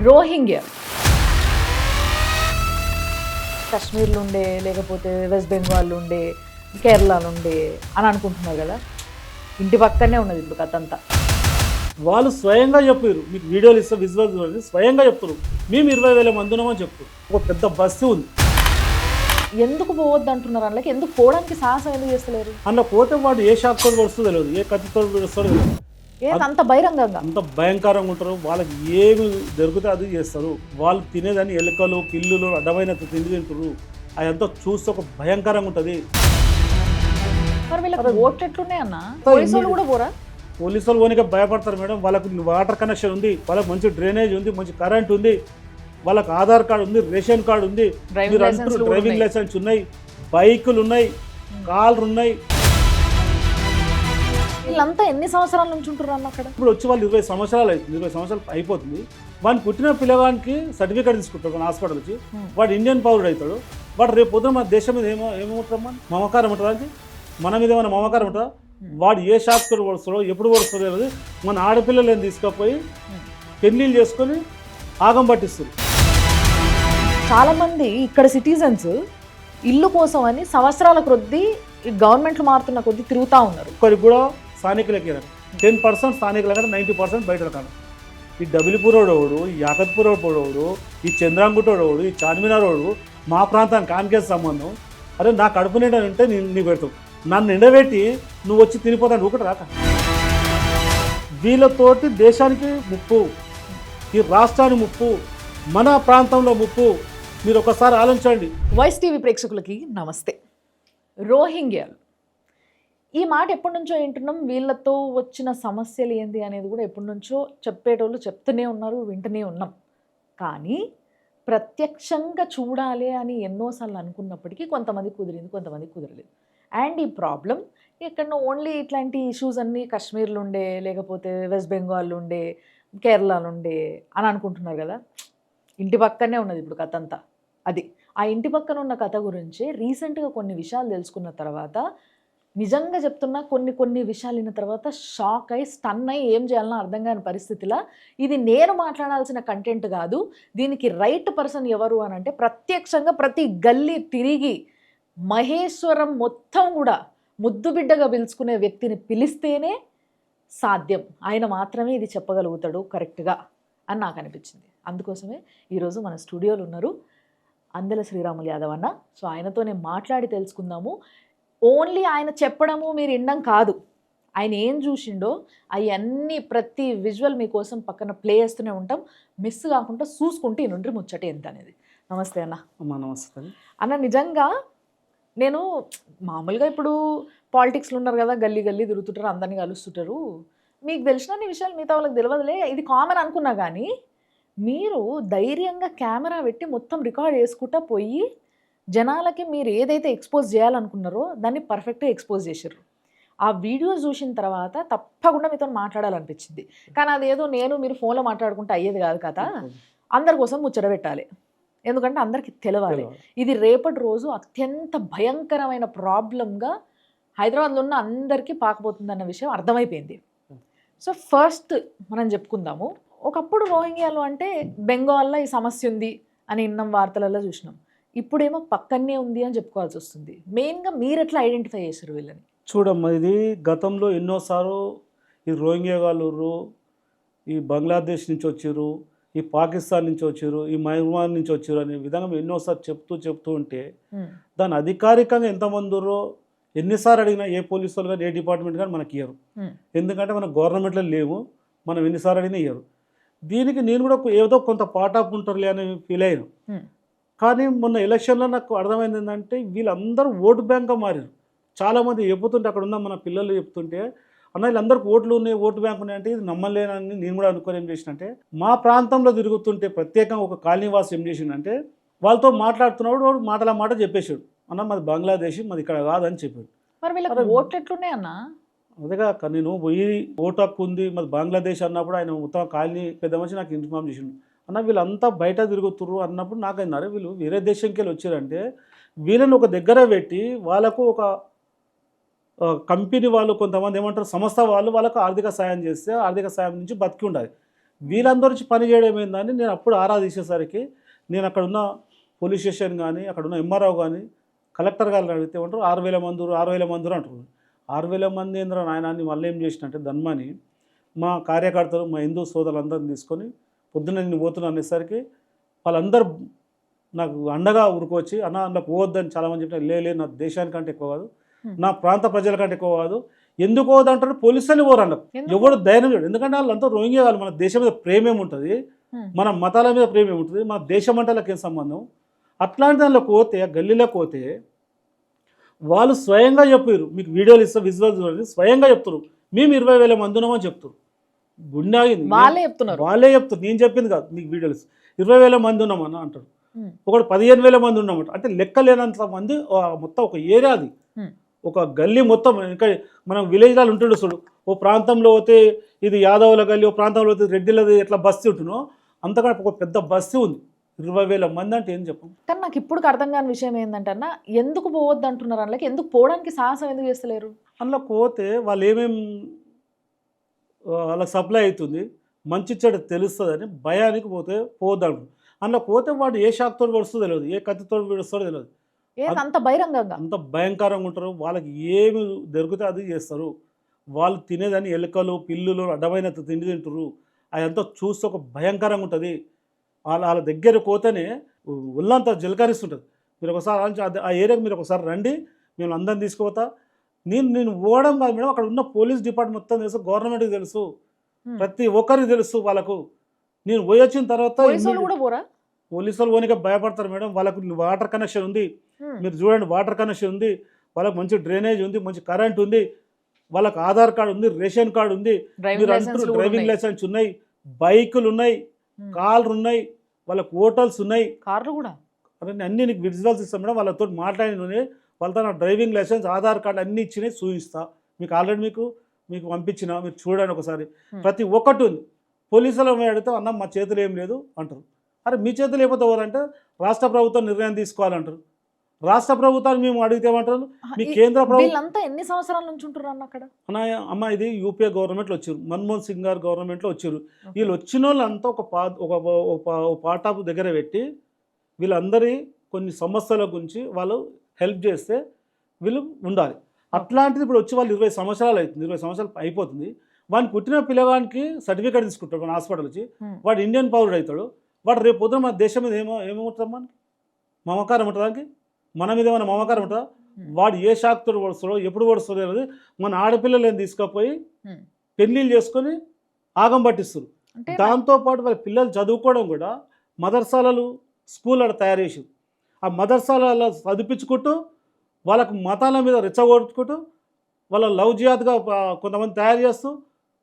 రోహింగ్యా కాశ్మీర్లో ఉండే లేకపోతే వెస్ట్ బెంగాల్లో ఉండే కేరళలో ఉండే అని అనుకుంటున్నారు కదా. ఇంటి పక్కనే ఉన్నది ఇప్పుడు కథ అంతా. వాళ్ళు స్వయంగా చెప్పారు, మీకు వీడియోలు ఇస్తే విజువల్ స్వయంగా చెప్తారు, మేము 20,000 మంది ఉన్నామని చెప్తారు. ఒక పెద్ద బస్సు ఉంది. ఎందుకు పోవద్దు అంటున్నారు అందులోకి? ఎందుకు పోవడానికి సాహసం ఎందుకు చేస్తలేరు? అందులో పోతే వాడు ఏ షాప్తో వస్తుందో తెలియదు, ఏ కత్తితో వస్తుందో తెలియదు. అంత బహిరంగంగా అంత భయంకరంగా ఉంటారు. వాళ్ళకి ఏమి దొరికితే అది చేస్తారు. వాళ్ళు తినేదాన్ని ఎలుకలు పిల్లులు అడ్డమైన తిండి తింటారు. అదంతా చూస్తే ఒక భయంకరంగా ఉంటుంది. మరి వీళ్ళకి ఓట్లు ఎట్లున్నాయి అన్న? పోలీసులు కూడా పోరా? పోలీసులు పోనీకే భయపడతారు మేడం. వాళ్ళకు వాటర్ కనెక్షన్ ఉంది, వాళ్ళకి మంచి డ్రైనేజ్ ఉంది, మంచి కరెంట్ ఉంది, వాళ్ళకి ఆధార్ కార్డు ఉంది, రేషన్ కార్డు ఉంది, డ్రైవింగ్ లైసెన్స్ ఉన్నాయి, బైకులు ఉన్నాయి, కార్లు ఉన్నాయి. వీళ్ళంతా ఎన్ని సంవత్సరాల నుంచి ఉంటున్నారు అన్న అక్కడ? ఇప్పుడు వచ్చి వాళ్ళు 20 సంవత్సరాలు అవుతుంది, 20 సంవత్సరాలు అయిపోతుంది. వాడిని పుట్టిన పిల్లవానికి సర్టిఫికేట్ తీసుకుంటారు మన హాస్పిటల్ వచ్చి. వాడు ఇండియన్ పౌరుడు అవుతాడు. వాడు రేపు పొద్దున మన దేశం మీద ఏమవుతారమ్మా? మమకారం ఉంటుందా? అంటే మన మీద ఏమైనా మమకారం ఉంటుందా? వాడు ఏ షాప్తో పడుస్తాడో ఎప్పుడు పడుతుందో తెలియదు. మన ఆడపిల్లలను తీసుకుపోయి పెళ్లిళ్ళు చేసుకొని ఆగం పట్టిస్తారు. చాలామంది ఇక్కడ సిటిజన్స్ ఇల్లు కోసం అని సంవత్సరాల కొద్దీ గవర్నమెంట్లు మారుతున్న కొద్దీ తిరుగుతూ ఉన్నారు. ఒక్కరికి కూడా స్థానికులకి 10% స్థానికుల కంటే 90% బయట కాదు. ఈ డబిలిపూరోడు, ఈ యాకత్పూరోడు, ఈ చంద్రాంగుటోడు, ఈ చార్మినారోడు మా ప్రాంతానికి కానికేసి సంబంధం. అరే నా కడుపు నిండా ఉంటే నీ పెడతావు, నన్ను ఎండబెట్టి నువ్వు వచ్చి తినిపోతాను ఒకటి రాక. వీళ్ళతోటి దేశానికి ముప్పు, ఈ రాష్ట్రానికి ముప్పు, మన ప్రాంతంలో ముప్పు. మీరు ఒకసారి ఆలోచించండి. వాయిస్ టీవీ ప్రేక్షకులకి నమస్తే. రోహింగ్యాలు ఈ మాట ఎప్పటి నుంచో వింటున్నాం. వీళ్ళతో వచ్చిన సమస్యలు ఏంది అనేది కూడా ఎప్పటి నుంచో చెప్పేటోళ్ళు చెప్తూనే ఉన్నారు, వింటూనే ఉన్నాం. కానీ ప్రత్యక్షంగా చూడాలి అని ఎన్నోసార్లు అనుకున్నప్పటికీ కొంతమంది కుదిరింది, కొంతమంది కుదరలేదు. అండ్ ఈ ప్రాబ్లం ఎక్కడో ఓన్లీ ఇట్లాంటి ఇష్యూస్ అన్నీ కాశ్మీర్లో ఉండే లేకపోతే వెస్ట్ బెంగాల్లో ఉండే కేరళలో ఉండే అని అనుకుంటున్నారు కదా. ఇంటి పక్కనే ఉన్నది ఇప్పుడు కథ అంతా. అది ఆ ఇంటి పక్కన ఉన్న కథ గురించి రీసెంట్గా కొన్ని విషయాలు తెలుసుకున్న తర్వాత, నిజంగా చెప్తున్నా కొన్ని విషయాలు విన్న తర్వాత షాక్ అయ్యి స్టన్ అయ్యి ఏం చేయాలనో అర్థం కాని పరిస్థితిలో, ఇది నేను మాట్లాడాల్సిన కంటెంట్ కాదు, దీనికి రైట్ పర్సన్ ఎవరు అని అంటే ప్రత్యక్షంగా ప్రతి గల్లీ తిరిగి మహేశ్వరం మొత్తం కూడా ముద్దు బిడ్డగా పిలుచుకునే వ్యక్తిని పిలిస్తేనే సాధ్యం. ఆయన మాత్రమే ఇది చెప్పగలుగుతాడు కరెక్ట్గా అని నాకు అనిపించింది. అందుకోసమే ఈరోజు మన స్టూడియోలో ఉన్నారు అందెల శ్రీరాములు యాదవ్ అన్న. సో ఆయనతోనే మాట్లాడి తెలుసుకుందాము. ఓన్లీ ఆయన చెప్పడము మీరు వినడం కాదు, ఆయన ఏం చూసిండో అవన్నీ ప్రతి విజువల్ మీకోసం పక్కన ప్లే చేస్తూనే ఉంటాం. మిస్ కాకుండా చూసుకుంటే ఈ నుండి ముచ్చట ఎంత అనేది. నమస్తే అన్న. నమస్తే అన్న. నిజంగా నేను మామూలుగా ఇప్పుడు పాలిటిక్స్లో ఉన్నారు కదా, గల్లీ తిరుగుతుంటారు, అందరినీ కలుస్తుంటారు, మీకు తెలిసిన విషయాలు మిగతా వాళ్ళకి తెలియదులే, ఇది కామన్ అనుకున్నా. కానీ మీరు ధైర్యంగా కెమెరా పెట్టి మొత్తం రికార్డ్ చేసుకుంటా పోయి జనాలకి మీరు ఏదైతే ఎక్స్పోజ్ చేయాలనుకున్నారో దాన్ని పర్ఫెక్ట్గా ఎక్స్పోజ్ చేశారు. ఆ వీడియో చూసిన తర్వాత తప్పకుండా మీతో మాట్లాడాలనిపించింది. కానీ అదేదో నేను మీరు ఫోన్లో మాట్లాడుకుంటే అయ్యేది కాదు కదా. అందరి కోసం ముచ్చట పెట్టాలి, ఎందుకంటే అందరికీ తెలవాలి. ఇది రేపటి రోజు అత్యంత భయంకరమైన ప్రాబ్లంగా హైదరాబాద్లో ఉన్న అందరికీ పాకపోతుందన్న విషయం అర్థమైపోయింది. సో ఫస్ట్ మనం చెప్పుకుందాము. ఒకప్పుడు రోహింగ్యాలు అంటే బెంగాల్లో ఈ సమస్య ఉంది అని విన్నాం, వార్తలలో చూసినాం. ఇప్పుడేమో పక్కనే ఉంది అని చెప్పుకోవాల్సి వస్తుంది. మెయిన్గా మీరు ఎట్లా ఐడెంటిఫై చేశారు వీళ్ళని? చూడమ్మా, ఇది గతంలో ఎన్నోసార్లు ఈ రోహింగ్యా వాళ్ళు ఈ బంగ్లాదేశ్ నుంచి వచ్చారు, ఈ పాకిస్తాన్ నుంచి వచ్చారు, ఈ మయన్మార్ నుంచి వచ్చారు అనే విధంగా ఎన్నోసార్లు చెప్తూ ఉంటే దాని అధికారికంగా ఎంతమంది ఎన్నిసార్లు అడిగినా ఏ పోలీసు వాళ్ళు కానీ ఏ డిపార్ట్మెంట్ కానీ మనకి ఇయ్యరు. ఎందుకంటే మన గవర్నమెంట్లో లేవు, మనం ఎన్నిసార్లు అడిగినా ఇయ్యరు. దీనికి నేను కూడా ఏదో కొంత పార్ట్ ఆఫ్ ఉంటారులే అని ఫీల్ అయ్యాను. కానీ మొన్న ఎలక్షన్లో నాకు అర్థమైంది ఏంటంటే వీళ్ళందరూ ఓటు బ్యాంక్గా మారారు. చాలామంది చెబుతుంటే అక్కడ ఉన్న మన పిల్లలు చెప్తుంటే, అన్న వీళ్ళందరికీ ఓట్లు ఉన్నాయి, ఓటు బ్యాంక్ ఉన్నాయంటే ఇది నమ్మలేనని నేను కూడా అనుకొని ఏం చేసినంటే, మా ప్రాంతంలో తిరుగుతుంటే ప్రత్యేకంగా ఒక కాలనీవాసి ఏం చేసిండంటే వాళ్ళతో మాట్లాడుతున్నప్పుడు వాడు మాట చెప్పేశాడు, అన్న మాది బంగ్లాదేశ్, మాది ఇక్కడ కాదని చెప్పాడు. మరి వీళ్ళకి ఓట్లు ఎట్లున్నాయి అన్న? అదేగా నేను పోయి ఓటు హక్కు ఉంది మాది బంగ్లాదేశ్ అన్నప్పుడు ఆయన మొత్తం కాలనీ పెద్ద మనిషి నాకు ఇన్ఫార్మ్ చేసిండు. అన్న వీళ్ళంతా బయట తిరుగుతుర్రు అన్నప్పుడు నాకైనా వీళ్ళు వేరే దేశంకి వెళ్ళి వచ్చారంటే వీళ్ళని ఒక దగ్గర పెట్టి వాళ్ళకు ఒక కంపెనీ వాళ్ళు కొంతమంది ఏమంటారు సంస్థ వాళ్ళకు ఆర్థిక సాయం చేస్తే ఆర్థిక సాయం నుంచి బతికి ఉండాలి. వీళ్ళందరూ వచ్చి పని చేయడం ఏందని నేను అప్పుడు ఆరా తీసేసరికి నేను అక్కడ ఉన్న పోలీస్ స్టేషన్ కానీ అక్కడ ఉన్న ఎంఆర్ఓ కానీ కలెక్టర్ గారిని అడిగితే ఉంటారు 6,000 మంది 6,000 మంది అంటారు. 6,000 మంది ఏంద్ర నాయనాన్ని మళ్ళీ ఏం చేసినట్టే ధన్మని మా కార్యకర్తలు మా హిందూ సోదరులందరిని తీసుకొని పొద్దున్న నేను పోతున్నా అనేసరికి వాళ్ళందరూ నాకు అండగా ఉరుకొచ్చి అన్న అందులో పోవద్దని చాలామంది చెప్పిన లే నా దేశానికంటే ఎక్కువ కాదు, నా ప్రాంత ప్రజల కంటే ఎక్కువ కాదు. ఎందుకు పోవద్దంటారు పోలీసులు పోరు అన్నారు. ఎవరు ధైర్యం చేయడు. ఎందుకంటే వాళ్ళంతా రోహింగ్యా వాళ్ళు. మన దేశం మీద ప్రేమ ఏముంటుంది, మన మతాల మీద ప్రేమ ఏముంటుంది, మన దేశం అంటే వాళ్ళకి ఏం సంబంధం. అట్లాంటి దానిలో పోతే గల్లీలోకి పోతే వాళ్ళు స్వయంగా చెప్పారు, మీకు వీడియోలు ఇస్తా విజువల్ చూడండి, స్వయంగా చెప్తారు మేము 20,000 మంది ఉన్నామని చెప్తారు. గుండె ఆగింది. వాళ్ళే చెప్తారు, నేను చెప్పింది కాదు. మీకు వీడియోలు 20,000 మంది ఉన్నామని అంటారు. ఒకటి 15,000 మంది ఉన్నామంట. అంటే లెక్క లేనంత మంది మొత్తం ఒక ఏరియా, అది ఒక గల్లీ మొత్తం. ఇంకా మనం విలేజ్లో ఉంటుండే చూడు, ఓ ప్రాంతంలో పోతే ఇది యాదవుల గల్లీ, ఓ ప్రాంతంలో పోతే రెడ్డిలది ఎట్లా బస్తీ ఉంటునో అంతగా ఒక పెద్ద బస్తీ ఉంది. 20,000 మంది అంటే ఏం చెప్పం. కానీ నాకు ఇప్పుడు అర్థం కాని విషయం ఏంటంటే అన్న, ఎందుకు పోవద్దు అంటున్నారు అందులోకి, ఎందుకు పోవడానికి సాహసం ఎందుకు చేస్తలేరు? అందులో పోతే వాళ్ళు ఏమేమి వాళ్ళకి సప్లై అవుతుంది, మంచి చెడు తెలుస్తుందని భయానికి పోతే పోవద్దు అంటారు. అందులో పోతే వాడు ఏ షాక్తో వస్తుందో తెలియదు, ఏ కత్తితో విడుస్తాడో తెలియదు. అంత బహిరంగంగా అంత భయంకరంగా ఉంటారు. వాళ్ళకి ఏమి దొరికితే అది చేస్తారు. వాళ్ళు తినేదని ఎలుకలు పిల్లులు అడ్డమైన తిండి తింటారు. అదంతా చూస్తే ఒక భయంకరంగా ఉంటుంది. వాళ్ళ దగ్గర పోతేనే ఒళ్ళంతా జలకరిస్తుంటుంది. మీరు ఒకసారి ఆ ఏరియాకి మీరు ఒకసారి రండి, మేము అందరిని తీసుకుపోతా. నేను పోవడం కాదు మేడం, అక్కడ ఉన్న పోలీస్ డిపార్ట్మెంట్ మొత్తం తెలుసు, గవర్నమెంట్కి తెలుసు, ప్రతి ఒక్కరికి తెలుసు వాళ్ళకు. నేను పోయి వచ్చిన తర్వాత పోలీసు వాళ్ళు పోనీకే భయపడతారు మేడం. వాళ్ళకు వాటర్ కనెక్షన్ ఉంది, మీరు చూడండి వాటర్ కనెక్షన్ ఉంది, వాళ్ళకు మంచి డ్రైనేజ్ ఉంది, మంచి కరెంట్ ఉంది, వాళ్ళకు ఆధార్ కార్డు ఉంది, రేషన్ కార్డు ఉంది, మీరు అంటారు డ్రైవింగ్ లైసెన్స్ ఉన్నాయి, బైకులు ఉన్నాయి, కార్లు ఉన్నాయి, వాళ్ళకు హోటల్స్ ఉన్నాయి, కార్లు కూడా. అన్నీ నీకు విజువల్స్ ఇస్తాం మేడం. వాళ్ళతో మాట్లాడిన వాళ్ళతో నా డ్రైవింగ్ లైసెన్స్ ఆధార్ కార్డు అన్నీ ఇచ్చినాయి చూపిస్తా. మీకు ఆల్రెడీ మీకు పంపించిన, మీరు చూడండి ఒకసారి. ప్రతి ఒక్కటి ఉంది. పోలీసులు అడిగితే అన్న మా చేతులు ఏం లేదు అంటారు. అరే మీ చేతులు లేకపోతే ఎవరంటే రాష్ట్ర ప్రభుత్వం నిర్ణయం తీసుకోవాలంటారు. రాష్ట్ర ప్రభుత్వాన్ని మేము అడిగితే ఏమంటారు, మీ కేంద్ర ప్రభుత్వం ఎన్ని సంవత్సరాల నుంచి ఉంటారు అన్న అక్కడ? అమ్మ ఇది యూపీఏ గవర్నమెంట్లో వచ్చారు, మన్మోహన్ సింగ్ గారు గవర్నమెంట్లో వచ్చారు. వీళ్ళు వచ్చిన వాళ్ళంతా ఒక పార్ట్ ఆఫ్ దగ్గర పెట్టి వీళ్ళందరి కొన్ని సమస్యల గురించి వాళ్ళు హెల్ప్ చేస్తే వీళ్ళు ఉండాలి. అట్లాంటిది ఇప్పుడు వచ్చి వాళ్ళు 20 సంవత్సరాలు అవుతుంది, 20 సంవత్సరాలు అయిపోతుంది. వాడిని పుట్టిన పిల్లగానికి సర్టిఫికేట్ తీసుకుంటాడు మన హాస్పిటల్ వచ్చి, వాడు ఇండియన్ పౌరుడు అవుతాడు. వాడు రేపు పొద్దున మన దేశం మీద ఏమవుతుంది మనకి మమకారం ఉంటుందానికి, మన మీద ఏమైనా మమకారం ఉంటుందా? వాడు ఏ షాక్తో పడుస్తాడో ఎప్పుడు పడుస్తాడో అనేది. మన ఆడపిల్లలను తీసుకుపోయి పెళ్ళిళ్ళు చేసుకొని ఆగం పట్టిస్తారు. దాంతోపాటు వాళ్ళ పిల్లలు చదువుకోవడం కూడా మదర్సాలలు స్కూల్ అక్కడ తయారు చేసి ఆ మదర్సాలలో చదివించుకుంటూ వాళ్ళకు మతాల మీద రెచ్చగొట్టుకుంటూ వాళ్ళ లవ్ జిహాద్గా కొంతమంది తయారు చేస్తూ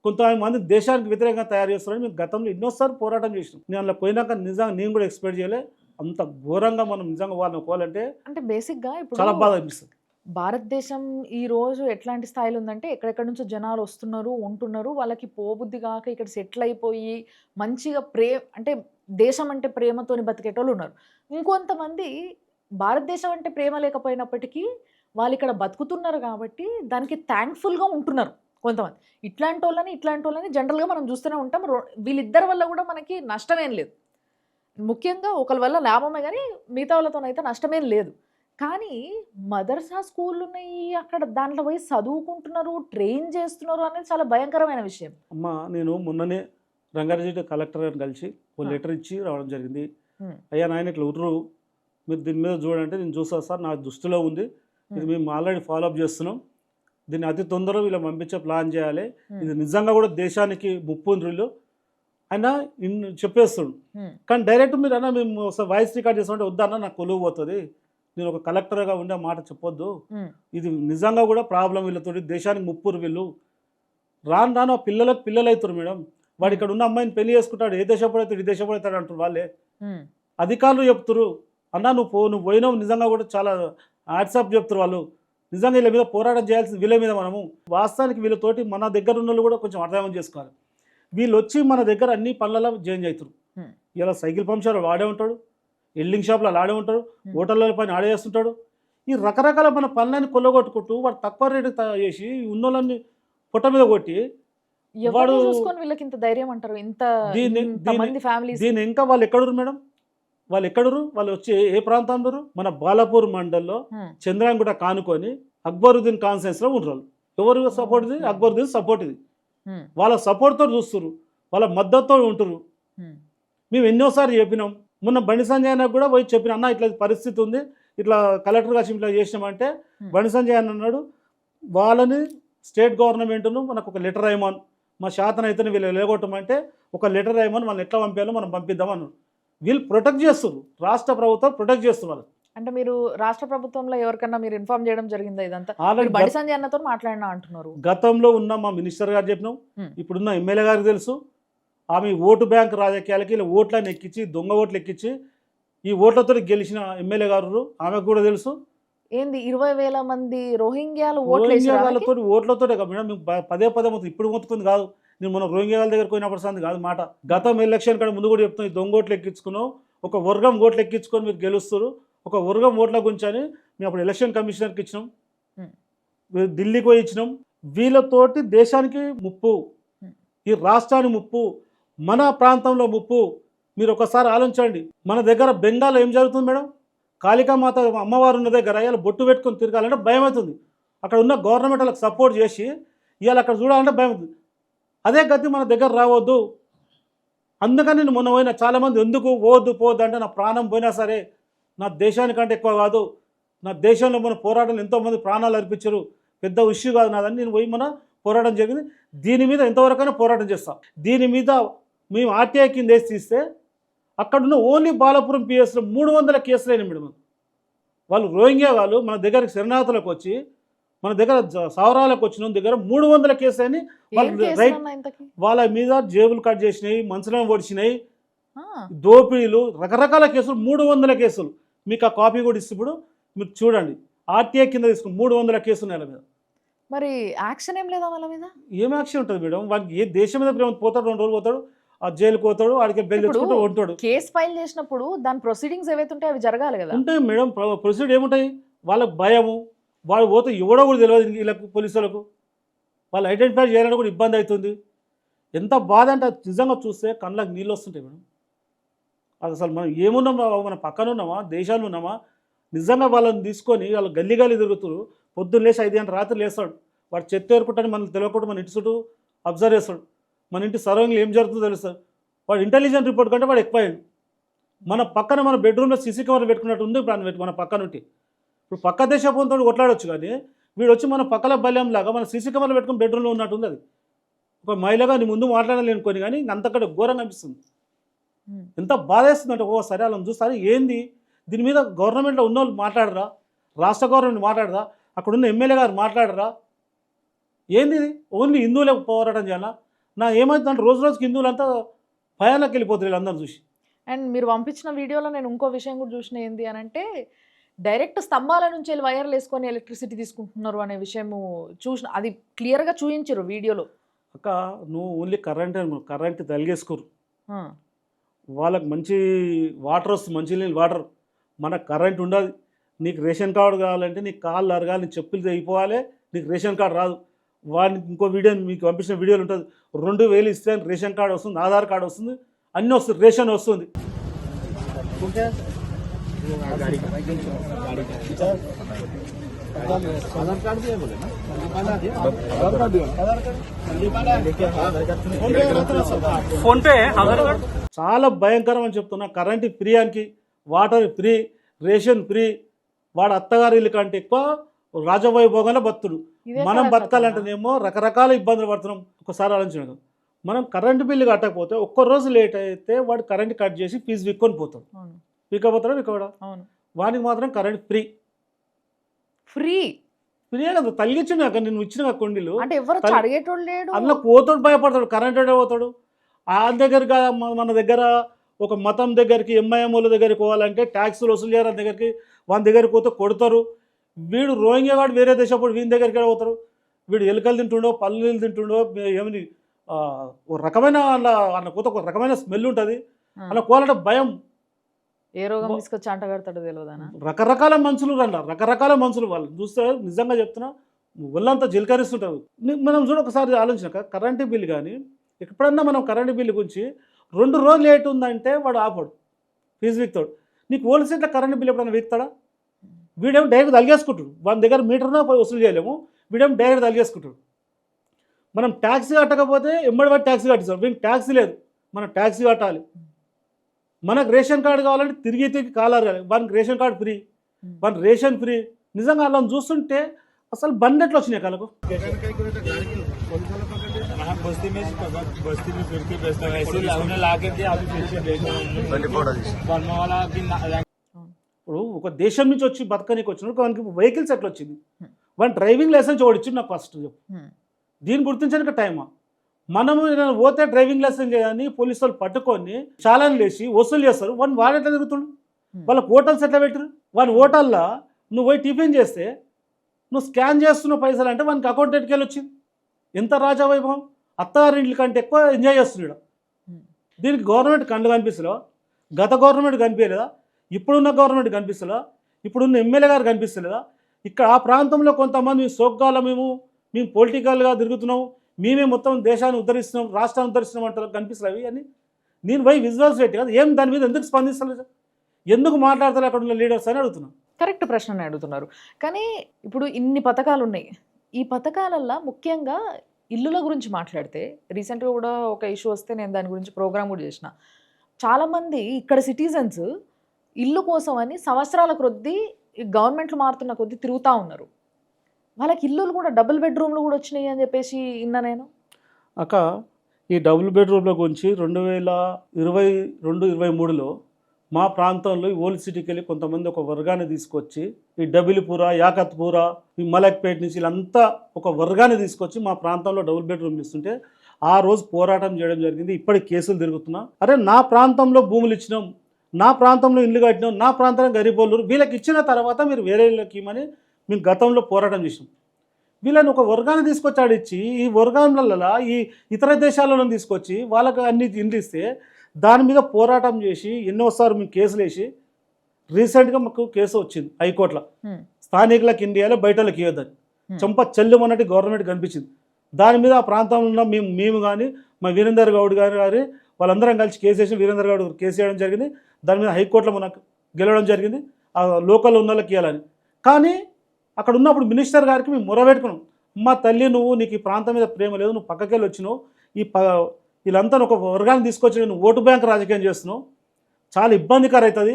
కొంతమంది దేశానికి వ్యతిరేకంగా తయారు చేస్తారని మేము గతంలో ఎన్నోసార్లు పోరాటం చేసినాం. నేను అందులో పోయినాక నిజంగా నేను కూడా ఎక్స్పెక్ట్ చేయలే అంత ఘోరంగా మనం నిజంగా వాళ్ళని పోవాలంటే. అంటే బేసిక్గా ఇప్పుడు చాలా బాధ అనిపిస్తుంది. భారతదేశం ఈ రోజు ఎట్లాంటి స్థాయిలో ఉందంటే ఎక్కడెక్కడ నుంచో జనాలు వస్తున్నారు, ఉంటున్నారు, వాళ్ళకి పోబుద్ధి కాక ఇక్కడ సెటిల్ అయిపోయి మంచిగా అంటే దేశం అంటే ప్రేమతోని బతికేటోళ్ళు ఉన్నారు. ఇంకొంతమంది భారతదేశం అంటే ప్రేమ లేకపోయినప్పటికీ వాళ్ళు ఇక్కడ బతుకుతున్నారు కాబట్టి దానికి థ్యాంక్ఫుల్గా ఉంటున్నారు కొంతమంది. ఇట్లాంటి వాళ్ళని జనరల్గా మనం చూస్తూనే ఉంటాం. వీళ్ళిద్దరి వల్ల కూడా మనకి నష్టమేం లేదు. ముఖ్యంగా ఒకరి వల్ల లాభమే కానీ మిగతా వాళ్ళతోనైతే నష్టమేం లేదు. కానీ మదర్సా స్కూళ్ళు ఉన్నాయి, అక్కడ దాంట్లో పోయి చదువుకుంటున్నారు, ట్రైన్ చేస్తున్నారు అనేది చాలా భయంకరమైన విషయం. అమ్మ నేను మొన్ననే రంగారెడ్డి కలెక్టర్ గారిని కలిసి ఓ లెటర్ ఇచ్చి రావడం జరిగింది. అయ్యా నాయన ఇట్లా ఉర్రు, మీరు దీని మీద చూడంటే నేను చూస్తాను సార్, నా దృష్టిలో ఉంది, ఇది మేము ఆల్రెడీ ఫాలోఅప్ చేస్తున్నాం, దీన్ని అతి తొందరగా వీళ్ళని పంపించే ప్లాన్ చేయాలి, ఇది నిజంగా కూడా దేశానికి ముప్పు ఉంది ఆయన చెప్పేస్తాడు. కానీ డైరెక్ట్ మీరు అన్న మేము ఒకసారి వాయిస్ రికార్డ్ చేస్తామంటే వద్దన్నా నాకు కొలువు పోతుంది, నేను ఒక కలెక్టర్గా ఉండే మాట చెప్పొద్దు, ఇది నిజంగా కూడా ప్రాబ్లం వీళ్ళతో, దేశానికి ముప్పురు వీళ్ళు, రాను పిల్లలకు పిల్లలు అవుతారు మేడం. వాడు ఇక్కడ ఉన్న అమ్మాయిని పెళ్లి చేసుకుంటాడు, ఏ దేశం పడతాడు ఈ దేశం పడతాడు అంటారు వాళ్ళే. అధికారులు చెప్తారు అన్నా నువ్వు పోయినావు, నిజంగా కూడా చాలా వాట్సాప్ చెప్తారు వాళ్ళు. నిజంగా వీళ్ళ మీద పోరాటం చేయాల్సింది వీళ్ళ మీద. మనము వాస్తవానికి వీళ్ళతోటి మన దగ్గర ఉన్న వాళ్ళు కూడా కొంచెం అర్థం చేసుకోవాలి. వీళ్ళు వచ్చి మన దగ్గర అన్ని పనులలో చేంజ్ అవుతారు. ఇలా సైకిల్ పంప్షాలు వాడే ఉంటాడు, ఎల్డింగ్ షాప్లో ఆడే ఉంటాడు, హోటళ్ళ పైన ఆడే చేస్తుంటాడు. ఈ రకరకాల మన పనులని కొల్లగొట్టుకుంటూ వాడు తక్కువ రేటు చేసి ఉన్నోళ్ళని పొట్ట మీద కొట్టి ఎవరిని చూసుకొని వీళ్ళకి ఇంత ధైర్యం అంటారు? మంది ఫ్యామిలీస్ దీని ఇంకా వాళ్ళు ఎక్కడురు మేడం? వాళ్ళు ఎక్కడురు? వాళ్ళు వచ్చి ఏ ప్రాంతంలో? మన బాలాపూర్ మండల్లో చంద్రాంగుట కానుకొని అక్బరుద్దీన్ కాన్ఫరెన్స్ లో ఉంటారు. ఎవరు సపోర్ట్ ఇది? అక్బరుద్దీన్ సపోర్ట్ ఇది. వాళ్ళ సపోర్ట్తో చూస్తున్నారు, వాళ్ళ మద్దతుతో ఉంటున్నారు. మేము ఎన్నోసార్లు చెప్పినాం. మొన్న బండి సంజయ్ అన్న కూడా పోయి చెప్పిన, అన్న ఇట్లా పరిస్థితి ఉంది, ఇట్లా కలెక్టర్ గారు ఇట్లా చేసినామంటే బండి సంజయ్ అన్న అన్నాడు, వాళ్ళని స్టేట్ గవర్నమెంట్ను మనకు ఒక లెటర్ రాయమని, మా శాతం అయితే వీళ్ళు వెళ్ళగొట్టమంటే ఒక లెటర్ రాయమని వాళ్ళని ఎట్లా పంపాలో మనం పంపిద్దామన్నారు. వీళ్ళు ప్రొటెక్ట్ చేస్తారు, రాష్ట్ర ప్రభుత్వం ప్రొటెక్ట్ చేస్తున్నారు. అంటే మీరు రాష్ట్ర ప్రభుత్వంలో ఎవరికన్నా మీరు ఇన్ఫార్మ్ చేయడం జరిగిందా? ఇదంతా ఆల్రెడీ బండి సంజయ్ అన్నతో మాట్లాడినా అంటున్నారు. గతంలో ఉన్న మా మినిస్టర్ గారు చెప్పినాం, ఇప్పుడున్న ఎమ్మెల్యే గారికి తెలుసు. ఆమె ఓటు బ్యాంక్ రాజకీయాలకి ఇలా ఓట్లను ఎక్కించి, దొంగ ఓట్లు ఎక్కించి ఈ ఓట్లతో గెలిచిన ఎమ్మెల్యే గారు, ఆమెకు కూడా తెలుసు. ఏంది 20,000 మంది రోహింగ్యాలు ఓట్లతో మేడం మేము పదే మొత్తం ఇప్పుడు మొత్తుకుంది కాదు. నేను మన రోహింగ్యా వాళ్ళ దగ్గర పోయినప్పుడు సంది కాదు మాట. గతం ఎలక్షన్ కాడ ముందు కూడా చెప్తున్నాం, ఈ దొంగ ఓట్లు ఎక్కించుకున్నాం, ఒక వర్గం ఓట్లు ఎక్కించుకొని మీరు గెలుస్తారు, ఒక వర్గం ఓట్ల గురించి అని మేము అప్పుడు ఎలక్షన్ కమిషనర్కి ఇచ్చినాం, ఢిల్లీకి పోయి ఇచ్చినాం. వీళ్ళతోటి దేశానికి ముప్పు, ఈ రాష్ట్రానికి ముప్పు, మన ప్రాంతంలో ముప్పు. మీరు ఒకసారి ఆలోచించండి. మన దగ్గర బెంగాల్లో ఏం జరుగుతుంది మేడం? కాళికామాత అమ్మవారు ఉన్న దగ్గర ఇలా బొట్టు పెట్టుకొని తిరగాలంటే భయం అవుతుంది. అక్కడ ఉన్న గవర్నమెంట్ వాళ్ళకి సపోర్ట్ చేసి ఇవాళ అక్కడ చూడాలంటే భయం అవుతుంది. అదే గతి మన దగ్గర రావద్దు. అందుకని నేను మొన్న పోయినా, చాలామంది ఎందుకు పోవద్దు అంటే నా ప్రాణం పోయినా సరే నా దేశానికంటే ఎక్కువ కాదు, నా దేశంలో మన పోరాటం ఎంతోమంది ప్రాణాలు అర్పించారు, పెద్ద ఇష్యూ కాదు నాదని నేను పోయి మన పోరాటం జరిగింది. దీని మీద ఎంతవరకైనా పోరాటం చేస్తాం. దీని మీద మేము ఆర్టీఐ కింద వేసి తీస్తే అక్కడున్న ఓన్లీ బాలాపురం పిఎస్లో 300 కేసులు అయినాయి మేడం. వాళ్ళు రోహింగ్యా వాళ్ళు మన దగ్గరికి శరణార్థులకు వచ్చి, మన దగ్గర సవరాలకు వచ్చిన దగ్గర 300 కేసులు అయినాయి. వాళ్ళ మీద జేబులు కట్ చేసినాయి, మంచం పొడిచినాయి, దోపిడీలు, రకరకాల కేసులు, 300 కేసులు. మీకు ఆ కాపీ కూడా ఇస్తే ఇప్పుడు మీరు చూడండి. ఆర్టీఐ కింద తీసుకుని 300 కేసులు ఉన్నాయి వాళ్ళ మీద. మరి యాక్షన్ ఏం లేదా వాళ్ళ మీద? ఏం యాక్షన్ ఉంటుంది మేడం? వాడికి ఏ దేశం మీద ప్రేమ పోతాడు, 2 రోజులు పోతాడు, ఆ జైలుకి పోతాడు, వాడికి బెయిల్ తెచ్చుకుంటూ ఉంటాడు. కేసు ఫైల్ చేసినప్పుడు దాని ప్రొసీడింగ్స్ ఏవైతే ఉంటాయి అవి జరగాలి కదా. ఉంటాయి మేడం, ప్రొసీడింగ్ ఏముంటాయి? వాళ్ళకి భయము, వాడు పోతే ఎవడో కూడా తెలియదు వీళ్ళకు, పోలీసులకు వాళ్ళు ఐడెంటిఫై చేయాలని కూడా ఇబ్బంది అవుతుంది. ఎంత బాధ అంటే నిజంగా చూస్తే కళ్ళకి నీళ్ళు వస్తుంటాయి మేడం. అది అసలు మనం ఏమున్నామా, మన పక్కన ఉన్నామా, దేశాలు ఉన్నామా? నిజంగా వాళ్ళని తీసుకొని వాళ్ళు గల్లీ తిరుగుతారు. పొద్దున్న లేచి 5 గంటల రాత్రి లేస్తాడు, వాడు చెత్త ఏరుకుంటాని మనకు తెలియకుండా మన ఇంటి చుట్టూ అబ్జర్వ్ చేస్తాడు, మన ఇంటి సరౌండింగ్లో ఏం జరుగుతుందో తెలుస్తాడు. వాడు ఇంటెలిజెంట్ రిపోర్ట్ కంటే వాడు ఎక్కువైండు. మన పక్కన మన బెడ్రూమ్లో సీసీ కెమెరా పెట్టుకున్నట్టు ఉంది మన పక్కన ఉంటే. ఇప్పుడు పక్క దేశంతో కొట్లాడవచ్చు, కానీ వీడు వచ్చి మన పక్కల బల్యంలాగా మన సీసీ కెమెరా పెట్టుకుని బెడ్రూమ్లో ఉన్నట్టు ఉంది. అది ఒక మహిళగా నీ ముందు మాట్లాడలేను కొని, కానీ అంతకంటే ఘోరంగా అనిపిస్తుంది. ఎంత బాధ వేస్తుంది అంటే సరే వాళ్ళని చూస్తారు ఏంది. దీని మీద గవర్నమెంట్లో ఉన్న వాళ్ళు మాట్లాడరా, రాష్ట్ర గవర్నమెంట్ మాట్లాడరా, అక్కడ ఉన్న ఎమ్మెల్యే గారు మాట్లాడరా? ఏంది ఇది? ఓన్లీ హిందువులకు పోరాటం చేయాలా? నా ఏమవుతుందంటే రోజు రోజుకి హిందువులంతా భయాలకు వెళ్ళిపోతారు వీళ్ళందరూ చూసి. అండ్ మీరు పంపించిన వీడియోలో నేను ఇంకో విషయం కూడా చూసిన, ఏంది అని అంటే డైరెక్ట్ స్తంభాల నుంచి వెళ్ళి వైర్లు వేసుకొని ఎలక్ట్రిసిటీ తీసుకుంటున్నారు అనే విషయం చూసిన, అది క్లియర్గా చూపించారు వీడియోలో. అక్క నువ్వు ఓన్లీ కరెంట్ తలిగేసుకోరు, వాళ్ళకి మంచి వాటర్ వస్తుంది, మంచి నీళ్ళు వాటర్. మనకు కరెంట్ ఉండదు. నీకు రేషన్ కార్డు కావాలంటే నీకు కాళ్ళు అరగాలి, నీ చెప్పులు తెగిపోవాలి, నీకు రేషన్ కార్డు రాదు. వాడిని ఇంకో వీడియో మీకు పంపించిన వీడియోలు ఉంటుంది, 2000 ఇస్తే రేషన్ కార్డు వస్తుంది, ఆధార్ కార్డు వస్తుంది, అన్నీ వస్తుంది, రేషన్ వస్తుంది. చాలా భయంకరం అని చెప్తున్నా. కరెంట్ ఫ్రీ అని, వాటర్ ఫ్రీ, రేషన్ ఫ్రీ. వాడు అత్తగారి ఇల్లు కంటే ఎక్కువ రాజవైభోగంలో బతుడు. మనం బతకాలంటేనేమో రకరకాల ఇబ్బందులు పడుతున్నాం. ఒకసారి ఆలోచించడం, మనం కరెంటు బిల్లు కట్టకపోతే ఒక్కరోజు లేట్ అయితే వాడు కరెంట్ కట్ చేసి ఫీజు విక్కొని పోతాడు. విక్కపోతాడా విక్కడా? వానికి మాత్రం కరెంట్ ఫ్రీ. ఫ్రీయే కదా, తల్లిచ్చిన నేను ఇచ్చిన కొండీలు అంటే ఎవరు అడిగేటోళ్ళు లేడు. అందులో పోతాడు, భయపడతాడు, కరెంట్ పోతాడు. ఆ దగ్గర మన దగ్గర ఒక మతం దగ్గరికి, ఎంఐఎం వాళ్ళ దగ్గరికి పోవాలంటే ట్యాక్సులు వసూలు చేయాలి, దగ్గరికి వాళ్ళ దగ్గరికి పోతే కొడతారు. వీడు రోహింగ్యా వాడు వేరే దేశప్పుడు వీని దగ్గరికి పోతారు. వీడు ఎలుకలు తింటుండో, పల్లీలు తింటుండో, ఏమని ఒక రకమైన అన్న పోతే ఒక రకమైన స్మెల్ ఉంటుంది. అలా కోలంటే భయం. ఏ రోగం తీసుకొచ్చి అంటగడతాడో తెలియదా? రకరకాల మనుషులు రండి, రకరకాల మనుషులు. వాళ్ళు చూస్తే నిజంగా చెప్తున్నా ఒళ్ళంతా జిలకరిస్తుంటారు. మనం చూడ ఒకసారి ఆలోచించాక కరెంటు బిల్లు కానీ ఎప్పుడన్నా మనం కరెంటు బిల్లు గురించి 2 రోజులు లేట్ ఉందంటే వాడు ఆపడు, ఫీజు వీక్తాడు. నీకు హోల్సేల్లో కరెంటు బిల్లు ఎప్పుడైనా వీక్తాడా? వీడేమో డైరెక్ట్ తలిగేసుకుంటాడు. వాని దగ్గర మీటర్నా వసూలు చేయలేము, వీడేమో డైరెక్ట్ తలిగేసుకుంటాడు. మనం ట్యాక్సీ కట్టకపోతే ఎంబడి వాటి ట్యాక్సీ కట్టిస్తాం. వీనికి ట్యాక్సీ లేదు, మనం ట్యాక్సీ కట్టాలి. మనకు రేషన్ కార్డు కావాలంటే తిరిగి కాలారు కానీ వానికి రేషన్ కార్డు ఫ్రీ, వానికి రేషన్ ఫ్రీ. నిజంగా అలా చూస్తుంటే అసలు బండి ఎట్లా వచ్చినాయి కలకు. हाँ बस्ती में फिर के बेचता है ऐसे उन्हें ला के दिया अभी पीछे देखो वर्मा वाला की ఇప్పుడు ఒక దేశం నుంచి వచ్చి బతకనికి వచ్చినప్పుడు వానికి వెహికల్స్ ఎట్లా వచ్చింది? వాని డ్రైవింగ్ లైసెన్స్ ఓడిచ్చి నాకు ఫస్ట్ చెప్పు. దీన్ని గుర్తించడానికి టైమా? మనము ఏదైనా పోతే డ్రైవింగ్ లైసెన్స్ చేయని పోలీసు వాళ్ళు పట్టుకొని చాలాన్ లేచి వసూలు చేస్తారు. వాడు ఎట్లా తిరుగుతుండు? వాళ్ళకి హోటల్స్ ఎట్లా పెట్టరు? వాని హోటల్లో నువ్వు పోయి టిఫిన్ చేస్తే నువ్వు స్కాన్ చేస్తున్న పైసలు అంటే వానికి అకౌంట్ ఎట్టుకెళ్ళి వచ్చింది. ఎంత రాజావైభవం! అత్తారింట్ల కంటే ఎక్కువ ఎంజాయ్ చేస్తున్నాడు. దీనికి గవర్నమెంట్ కళ్ళు కనిపిస్తలో, గత గవర్నమెంట్ కనిపించలేదా? ఇప్పుడున్న గవర్నమెంట్ కనిపిస్తలేదా? ఇప్పుడున్న ఎమ్మెల్యే గారు కనిపిస్తలేదా? ఇక్కడ ఆ ప్రాంతంలో కొంతమంది సోగ్గాల మేము పొలిటికల్గా తిరుగుతున్నాం, మేమే మొత్తం దేశాన్ని ఉద్ధరిస్తున్నాం, రాష్ట్రాన్ని ఉద్ధరిస్తున్నాం అంటారు, కనిపిస్తలేవి అని. నేను పోయి విజువల్స్ పెట్టి కదా ఏం దాని మీద ఎందుకు స్పందిస్తలేదు, ఎందుకు మాట్లాడతారు అక్కడ ఉన్న లీడర్స్ అని అడుగుతున్నాను. కరెక్ట్ ప్రశ్న అడుగుతున్నారు. కానీ ఇప్పుడు ఇన్ని పథకాలు ఉన్నాయి, ఈ పథకాలల్లో ముఖ్యంగా ఇల్లుల గురించి మాట్లాడితే రీసెంట్గా కూడా ఒక ఇష్యూ వస్తే నేను దాని గురించి ప్రోగ్రామ్ కూడా చేసిన. చాలామంది ఇక్కడ సిటిజన్స్ ఇల్లు కోసం అని సంవత్సరాల కొద్దీ గవర్నమెంట్లు మారుతున్న కొద్దీ తిరుగుతూ ఉన్నారు. వాళ్ళకి ఇల్లులు కూడా డబుల్ బెడ్రూమ్లు కూడా వచ్చినాయి అని చెప్పేసి విన్నా నేను. అక్క ఈ డబుల్ బెడ్రూమ్ల గురించి 2022-23లో మా ప్రాంతంలో ఈ ఓల్డ్ సిటీకి వెళ్ళి కొంతమంది ఒక వర్గాన్ని తీసుకొచ్చి ఈ డబిలిపుర, యాకత్పుర, ఈ మలక్పేట నుంచి వీళ్ళంతా ఒక వర్గాన్ని తీసుకొచ్చి మా ప్రాంతంలో డబుల్ బెడ్రూమ్లు ఇస్తుంటే ఆ రోజు పోరాటం చేయడం జరిగింది. ఇప్పటికి కేసులు తిరుగుతున్నా. అరే నా ప్రాంతంలో భూములు ఇచ్చినాం, నా ప్రాంతంలో ఇల్లు కట్టినాం, నా ప్రాంతంలో గరీబోళ్ళు, వీళ్ళకి ఇచ్చిన తర్వాత మీరు వేరే ఇళ్ళకి ఇవ్వమని మేము గతంలో పోరాటం చేసినాం. వీళ్ళని ఒక వర్గాన్ని తీసుకొచ్చి ఆడిచ్చి ఈ వర్గాలలో ఈ ఇతర దేశాలలో తీసుకొచ్చి వాళ్ళకి అన్ని ఇండ్లు ఇస్తే దాని మీద పోరాటం చేసి ఎన్నోసార్లు మేము కేసులు వేసి రీసెంట్గా మాకు కేసు వచ్చింది హైకోర్టులో. స్థానికులకు ఇండియాలో బయట వాళ్ళకి ఇవ్వద్దని చంప చెల్లుమన్నట్టు గవర్నమెంట్ కనిపించింది. దాని మీద ఆ ప్రాంతంలో ఉన్న మేము కానీ మా వీరేందర్ గౌడ్ గారి వాళ్ళందరం కలిసి కేసు వేసి వీరేందర్ గౌడ్ కేసు వేయడం జరిగింది. దాని మీద హైకోర్టులో మనకు గెలవడం జరిగింది, ఆ లోకల్లో ఉన్న వాళ్ళకి ఇవ్వాలని. కానీ అక్కడ ఉన్నప్పుడు మినిస్టర్ గారికి మేము మొరబెట్టుకున్నాం, అమ్మ తల్లి నువ్వు నీకు ఈ ప్రాంతం మీద ప్రేమ లేదు, నువ్వు పక్కకెళ్ళి వచ్చినావు, వీళ్ళంతా ఒక వర్గాన్ని తీసుకొచ్చి నువ్వు ఓటు బ్యాంక్ రాజకీయం చేస్తున్నావు, చాలా ఇబ్బందికర అవుతుంది.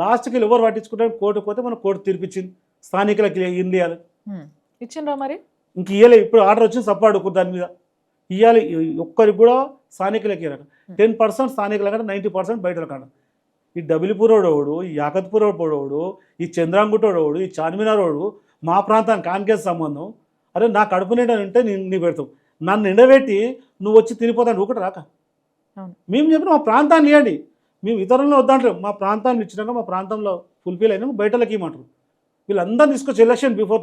లాస్ట్కి వీళ్ళు ఎవరు పట్టించుకుంటే కోర్టుకు పోతే మనం కోర్టు తీర్పిచ్చింది స్థానికులకి ఇవ్వాలి. ఇచ్చిండ్రా మరి? ఇంక ఇవ్వలే. ఇప్పుడు ఆర్డర్ వచ్చింది సప్పాడుకు దాని మీద ఇవ్వాలి. ఒక్కరికి కూడా స్థానికులకి ఇవ్వరట. 10% స్థానికులకంటే 90% బయటలకంట. ఈ డబిలిపురోడోడు, ఈ యాకత్పురోడు, ఈ చంద్రాంగుటోడోడు, ఈ చార్మినారోడు మా ప్రాంతానికి కానికేసి సంబంధం. అరే నా కడుపు నిండా ఉంటే నీ పెడతావు, నన్ను ఎండబెట్టి నువ్వు వచ్చి తినిపోతాను ఒకటి రాక. మేము చెప్పిన మా ప్రాంతాన్ని ఇవ్వండి, మేము ఇతరులను వద్దంటారు. మా ప్రాంతాన్ని ఇచ్చినాక మా ప్రాంతంలో ఫుల్ఫిల్ అయినా బయటలకి ఇవ్వమంటారు. వీళ్ళందరూ తీసుకొచ్చి ఎలక్షన్ బిఫోర్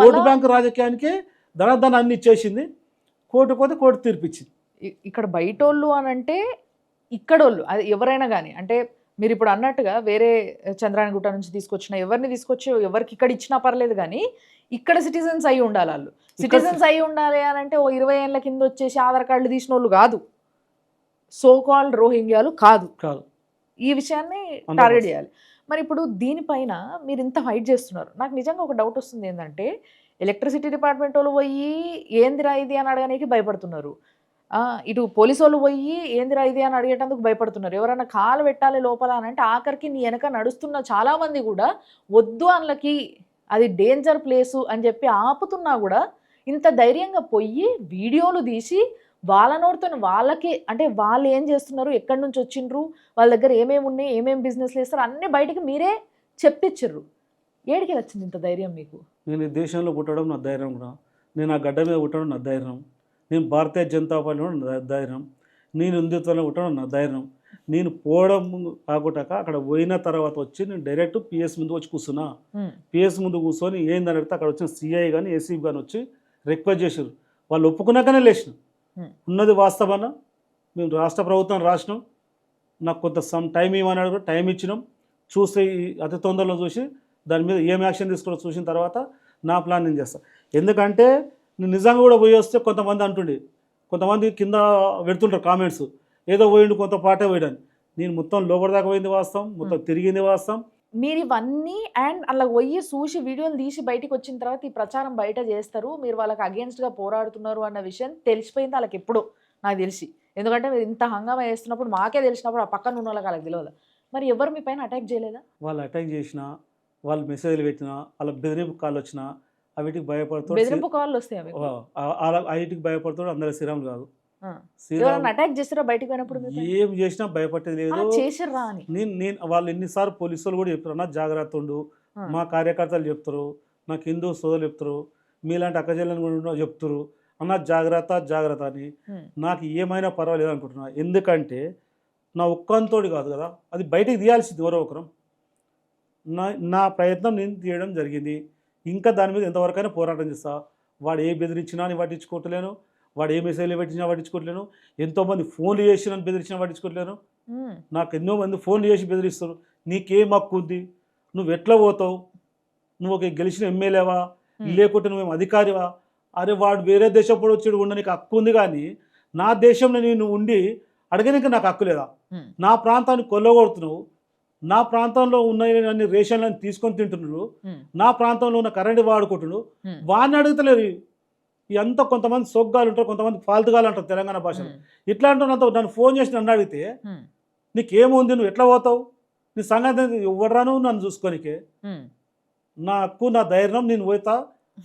ఓటు బ్యాంకు రాజకీయానికి ధనాధన అన్ని ఇచ్చేసింది. కోర్టు పోతే కోర్టు తీర్పిచ్చింది. ఇక్కడ బయటోళ్ళు అని అంటే ఇక్కడోళ్ళు, అది ఎవరైనా కానీ, అంటే మీరు ఇప్పుడు అన్నట్టుగా వేరే చంద్రాయణగుట్ట నుంచి తీసుకొచ్చిన ఎవరిని తీసుకొచ్చి ఎవరికి ఇక్కడ ఇచ్చినా పర్లేదు, కానీ ఇక్కడ సిటిజన్స్ అయి ఉండాలి. వాళ్ళు సిటిజన్స్ అయి ఉండాలి అని అంటే ఓ 20 ఏళ్ళ కింద వచ్చేసి ఆధార్ కార్డులు తీసిన వాళ్ళు కాదు, సో కాల్డ్ రోహింగ్యాలు కాదు. ఈ విషయాన్ని టార్గెట్ చేయాలి. మరి ఇప్పుడు దీనిపైన మీరు ఇంత ఫైట్ చేస్తున్నారు. నాకు నిజంగా ఒక డౌట్ వస్తుంది, ఏంటంటే ఎలక్ట్రిసిటీ డిపార్ట్మెంట్ వాళ్ళు పోయి ఏందిరా ఇది అని అడగడానికి భయపడుతున్నారు, ఇటు పోలీసు వాళ్ళు పోయి ఏందిరా ఇది అని అడిగేటందుకు భయపడుతున్నారు. ఎవరైనా కాలు పెట్టాలి లోపల అని అంటే ఆఖరికి నీ వెనక నడుస్తున్న చాలామంది కూడా వద్దు అందులోకి, అది డేంజర్ ప్లేసు అని చెప్పి ఆపుతున్నా కూడా ఇంత ధైర్యంగా పోయి వీడియోలు తీసి వాళ్ళ నోటితో వాళ్ళకి, అంటే వాళ్ళు ఏం చేస్తున్నారు, ఎక్కడి నుంచి వచ్చిండ్రు, వాళ్ళ దగ్గర ఏమేమి ఉన్నాయి, ఏమేమి బిజినెస్లు చేస్తారు అన్నీ బయటికి మీరే చెప్పిచ్చిర్రు. ఏడికి వచ్చింది ఇంత ధైర్యం మీకు? నేను ఈ దేశంలో పుట్టడం నా ధైర్యం కూడా, నేను ఆ గడ్డ మీద పుట్టడం నా ధైర్యం, నేను భారతీయ జనతా పార్టీ నా ధైర్యం, నేను హిందుత్వంలో పుట్టడం నా ధైర్యం. నేను పోవడం కాకుండా అక్కడ పోయిన తర్వాత వచ్చి నేను డైరెక్ట్ పిఎస్ ముందు వచ్చి కూర్చున్నా. పిఎస్ ముందు కూర్చొని ఏందని అడిగితే అక్కడ వచ్చిన సిఐ కానీ ఏసీబీ కానీ వచ్చి రిక్వెస్ట్ చేశారు. వాళ్ళు ఒప్పుకున్నాకనే లేచిన. ఉన్నది వాస్తవాన మేము రాష్ట్ర ప్రభుత్వం రాసినాం, నాకు కొంత టైం ఇవ్వమని టైం ఇచ్చినాం. చూసి అతి తొందరలో చూసి దాని మీద ఏం యాక్షన్ తీసుకోవాలో చూసిన తర్వాత నా ప్లాన్ నేను చేస్తాను. ఎందుకంటే నేను నిజంగా కూడా పోయి వస్తే కొంతమంది అంటుండే, కొంతమంది కింద పెడుతుంటారు కామెంట్స్, ఏదో పోయిండు కొంత పాటే పోయాడని. నేను మొత్తం లోపల దాకా పోయింది వాస్తవం, మొత్తం తిరిగింది వాస్తవం. మీరు ఇవన్నీ అండ్ అలా పోయి చూసి వీడియోలు తీసి బయటికి వచ్చిన తర్వాత ఈ ప్రచారం బయట చేస్తారు, మీరు వాళ్ళకి అగేన్స్ట్గా పోరాడుతున్నారు అన్న విషయం తెలిసిపోయింది వాళ్ళకి ఎప్పుడో నాకు తెలిసి. ఎందుకంటే మీరు ఇంత హంగామా చేస్తున్నప్పుడు మాకే తెలిసినప్పుడు ఆ పక్కన ఉన్న వాళ్ళకి వాళ్ళకి తెలియదు. మరి ఎవరు మీ పైన అటాక్ చేయలేదా? వాళ్ళు అటాక్ చేసినా, వాళ్ళు మెసేజ్లు పెట్టినా, వాళ్ళ బెదిరింపు కాల్ వచ్చినా అవిటికి భయపడుతూ బెదిరింపు కాళ్ళు వస్తాయి మీకు? అవిటికి భయపడుతూ అందరి శ్రీరాములు కాదు. ఎవరైనా అటాక్ చేస్తారా బయటికి పోయినప్పుడు? ఏం చేసినా భయపడేది లేదు. చేసిర్రా అని నేను వాళ్ళు ఎన్నిసార్లు పోలీసులు కూడా చెప్తారు, అన్న జాగ్రత్త ఉండు, మా కార్యకర్తలు చెప్తారు, నాకు హిందూ సోదరులు చెప్తారు, మీలాంటి అక్కచెల్లెని కూడా చెప్తారు, అన్న జాగ్రత్త జాగ్రత్త అని. నాకు ఏమైనా పర్వాలేదు అనుకుంటున్నా. ఎందుకంటే నా ఒక్కంతోటి కాదు కదా, అది బయటికి తీయాల్సింది ఎవరో ఒకరం. నా ప్రయత్నం నేను తీయడం జరిగింది. ఇంకా దాని మీద ఎంతవరకైనా పోరాటం చేస్తా. వాడు ఏ బెదిరించినా అని పట్టించుకోవట్లేను, వాడు ఏ మెసేజ్లు పెట్టినా పట్టించుకోవట్లేను, ఎంతోమంది ఫోన్లు చేసి నన్ను బెదిరించినా పట్టించుకోవట్లేను. నాకు ఎన్నో మంది ఫోన్లు చేసి బెదిరిస్తారు, నీకేం హక్కు ఉంది, నువ్వు ఎట్లా పోతావు, నువ్వు ఒక గెలిచిన ఎమ్మెల్యేవా, లేకుంటే నువ్వేం అధికారివా, అరే వాడు వేరే దేశం కూడా వచ్చి ఉండ నీకు హక్కు ఉంది, కానీ నా దేశంలో నేను ఉండి అడగడానికి నాకు హక్కు లేదా? నా ప్రాంతాన్ని కొల్లగొడుతున్నావు, నా ప్రాంతంలో ఉన్న అన్ని రేషన్లను తీసుకొని తింటున్నారు, నా ప్రాంతంలో ఉన్న కరెంటు వాడుకుంటున్నారు, వాడిని అడుగుతలేరు. ఇదంతా కొంతమంది సొగ్గాలు ఉంటారు, కొంతమంది ఫాల్తుగాలు అంటారు తెలంగాణ భాషలో. ఇట్లా అంటున్నంత నన్ను ఫోన్ చేసి నన్ను అడిగితే నీకేముంది, నువ్వు ఎట్లా పోతావు, నీ సంగతి ఇవ్వడరాను, నన్ను చూసుకోనికే నా హక్కు, నా ధైర్యం, నేను పోతా,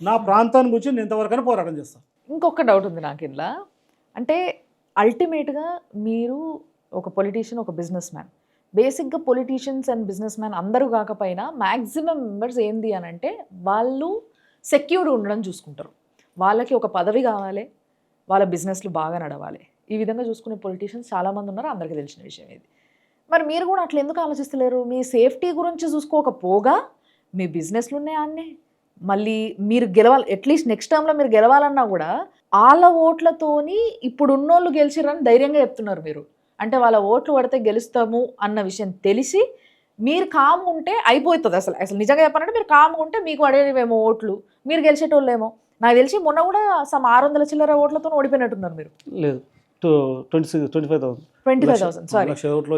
నా ప్రాంతాన్ని గురించి నేను ఎంతవరకైనా పోరాటం చేస్తాను. ఇంకొక డౌట్ ఉంది నాకు ఇలా, అంటే అల్టిమేట్గా మీరు ఒక పొలిటీషియన్, ఒక బిజినెస్ మ్యాన్. బేసిక్గా పొలిటీషియన్స్ అండ్ బిజినెస్ మ్యాన్ అందరూ కాకపోయినా మ్యాక్సిమం మెంబర్స్ ఏంది అని అంటే వాళ్ళు సెక్యూర్డ్ ఉండడం చూసుకుంటారు. వాళ్ళకి ఒక పదవి కావాలి, వాళ్ళ బిజినెస్లు బాగా నడవాలి, ఈ విధంగా చూసుకునే పొలిటీషియన్స్ చాలామంది ఉన్నారు, అందరికీ తెలిసిన విషయం ఇది. మరి మీరు కూడా అట్లా ఎందుకు ఆలోచిస్తలేరు? మీ సేఫ్టీ గురించి చూసుకోకపోగా మీ బిజినెస్లు ఉన్నాయి అన్నీ, మళ్ళీ మీరు గెలవాలి, అట్లీస్ట్ నెక్స్ట్ టైంలో మీరు గెలవాలన్నా కూడా వాళ్ళ ఓట్లతోని ఇప్పుడు ఉన్నోళ్ళు గెలిచిరని ధైర్యంగా చెప్తున్నారు మీరు. అంటే వాళ్ళ ఓట్లు పడితే గెలుస్తాము అన్న విషయం తెలిసి మీరు కామ్ ఉంటే అయిపోతుంది. అసలు నిజంగా చెప్పాలంటే మీరు కామ్ ఉంటే మీకు పడేవేమో ఓట్లు, మీరు గెలిచేటోళ్ళేమో. నాకు తెలిసి మొన్న కూడా 600 చిల్లర ఓట్లతో ఓడిపోయినట్టున్నారు మీరు. లేదు, 25,000 సారీ,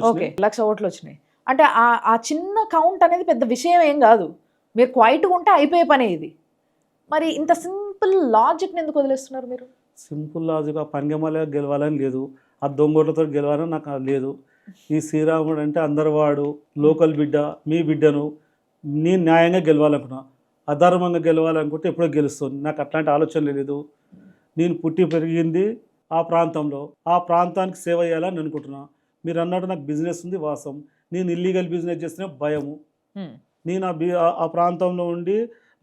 ఓకే, 1,00,000 ఓట్లు వచ్చినాయి. అంటే ఆ చిన్న కౌంట్ అనేది పెద్ద విషయం ఏం కాదు, మీరు క్వైట్గా ఉంటే అయిపోయే పనే ఇది. మరి ఇంత సింపుల్ లాజిక్ని ఎందుకు వదిలేస్తున్నారు మీరు? సింపుల్ లాజిక్ పంగెమాలే గెలవాలని లేదు, ఆ దొంగోట్లతో గెలవాలని నాకు లేదు. ఈ శ్రీరాముడు అంటే అందరు వాడు, లోకల్ బిడ్డ, మీ బిడ్డను నేను న్యాయంగా గెలవాలనుకున్నా, అధర్మంగా గెలవాలనుకుంటే ఎప్పుడో గెలుస్తుంది. నాకు అట్లాంటి ఆలోచన లేదు. నేను పుట్టి పెరిగింది ఆ ప్రాంతంలో, ఆ ప్రాంతానికి సేవ చేయాలని అనుకుంటున్నా. మీరు అన్నట్టు నాకు బిజినెస్ ఉంది వాస్తవం, నేను ఇల్లీగల్ బిజినెస్ చేస్తేనే భయము. నేను ఆ ప్రాంతంలో ఉండి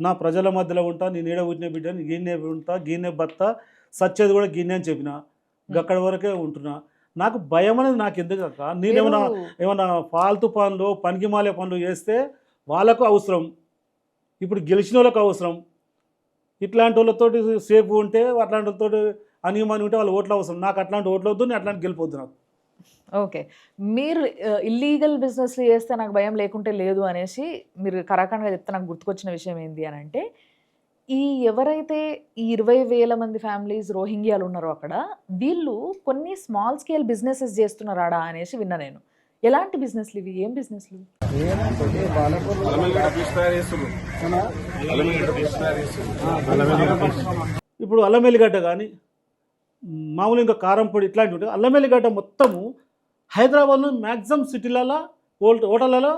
నా ప్రజల మధ్యలో ఉంటా, నేను ఏడ పుట్టిన బిడ్డని గీనే ఉంటా, గీనే బత్త, సచ్చేది కూడా గీనే అని చెప్పిన, అక్కడి వరకే ఉంటున్నా. నాకు భయం అనేది నాకు ఎందుకు అక్క, నేను ఏమన్నా ఫాల్తు పనులు, పనికిమాలే పనులు చేస్తే వాళ్ళకు అవసరం, ఇప్పుడు గెలిచిన వాళ్ళకు అవసరం. ఇట్లాంటి వాళ్ళతోటి సేఫ్ ఉంటే, అట్లాంటి వాళ్ళతో అనియమని ఉంటే వాళ్ళ ఓట్లు అవసరం. నాకు అట్లాంటి ఓట్లు వద్దు, నేను అట్లాంటి గెలిపోద్దు నాకు. ఓకే, మీరు ఇల్లీగల్ బిజినెస్లు చేస్తే నాకు భయం లేకుంటే లేదు అనేసి మీరు కరాఖండ్గా చెప్తే నాకు గుర్తుకొచ్చిన విషయం ఏంటి అని అంటే, ఈ ఎవరైతే ఈ 20,000 మంది ఫ్యామిలీస్ రోహింగ్యాలు ఉన్నారో అక్కడ, వీళ్ళు కొన్ని స్మాల్ స్కేల్ బిజినెసెస్ చేస్తున్నారాడా అనేసి విన్నా నేను. ఎలాంటి బిజినెస్లు ఇవి, ఏం బిజినెస్లు? ఇప్పుడు అల్లం ఎల్లిగడ్డ కానీ మామూలు ఇంకా కారం పొడి ఇట్లాంటివి ఉంటాయి. అల్లం ఎల్లిగడ్డ మొత్తము హైదరాబాద్లో మ్యాక్సిమం సిటీలలో హోటళ్ళలో